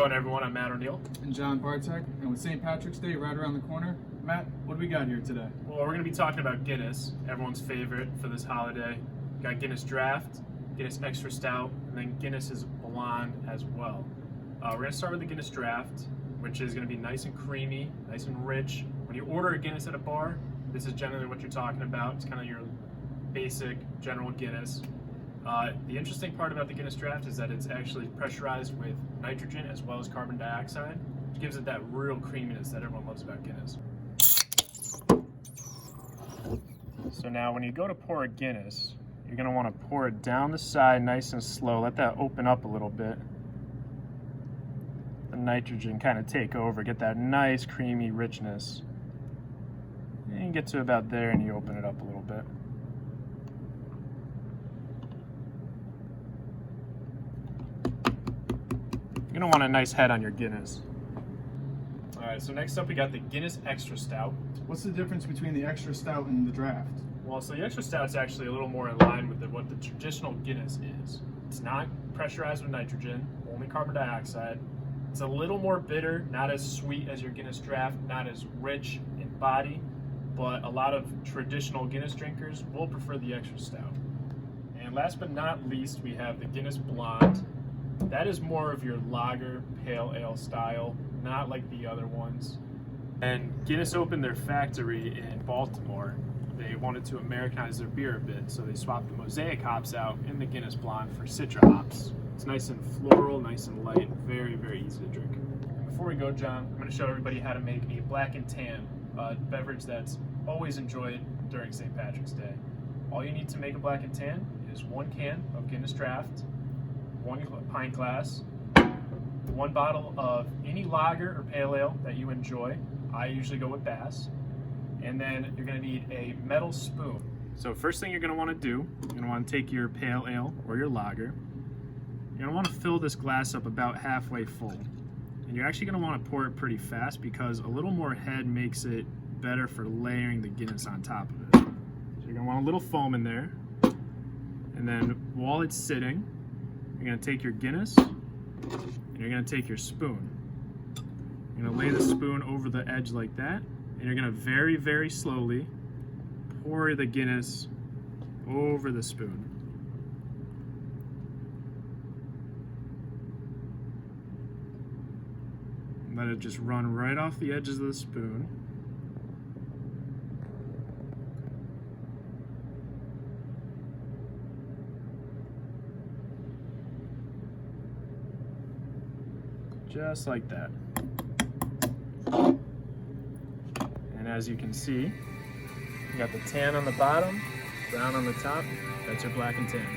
going, everyone? I'm Matt O'Neill. And John Bartek. And with St. Patrick's Day right around the corner, Matt, what do we got here today? Well, we're going to be talking about Guinness, everyone's favorite for this holiday. We got Guinness Draft, Guinness Extra Stout, and then Guinness's Blonde as well. We're going to start with the Guinness Draft, which is going to be nice and creamy, nice and rich. When you order a Guinness at a bar, this is generally what you're talking about. It's kind of your basic general Guinness. The interesting part about the Guinness Draft is that it's actually pressurized with nitrogen as well as carbon dioxide, which gives it that real creaminess that everyone loves about Guinness. So now when you go to pour a Guinness, you're going to want to pour it down the side nice and slow. Let that open up a little bit. The nitrogen kind of take over, get that nice creamy richness. And you get to about there and you open it up a little bit. You're going to want a nice head on your Guinness. Alright, so next up we got the Guinness Extra Stout. What's the difference between the extra stout and the draft? Well, so the Extra Stout is actually a little more in line with what the traditional Guinness is. It's not pressurized with nitrogen, only carbon dioxide. It's a little more bitter, not as sweet as your Guinness Draft, not as rich in body, but a lot of traditional Guinness drinkers will prefer the Extra Stout. And last but not least, we have the Guinness Blonde. That is more of your lager, pale ale style, not like the other ones. And Guinness opened their factory in Baltimore. They wanted to Americanize their beer a bit, so they swapped the Mosaic hops out in the Guinness Blonde for Citra hops. It's nice and floral, nice and light, very, very easy to drink. Before we go, John, I'm going to show everybody how to make a black and tan, a beverage that's always enjoyed during St. Patrick's Day. All you need to make a black and tan is 1 can of Guinness Draft, 1 pint glass, 1 bottle of any lager or pale ale that you enjoy. I usually go with Bass. And then you're going to need a metal spoon. So first thing you're going to want to do, you're going to want to take your pale ale or your lager. You're going to want to fill this glass up about halfway full. And you're actually going to want to pour it pretty fast because a little more head makes it better for layering the Guinness on top of it. So you're going to want a little foam in there. And then while it's sitting, you're going to take your Guinness and you're going to take your spoon. You're going to lay the spoon over the edge like that. And you're going to very, very slowly pour the Guinness over the spoon. Let it just run right off the edges of the spoon. Just like that. And as you can see, you got the tan on the bottom, brown on the top. That's your black and tan.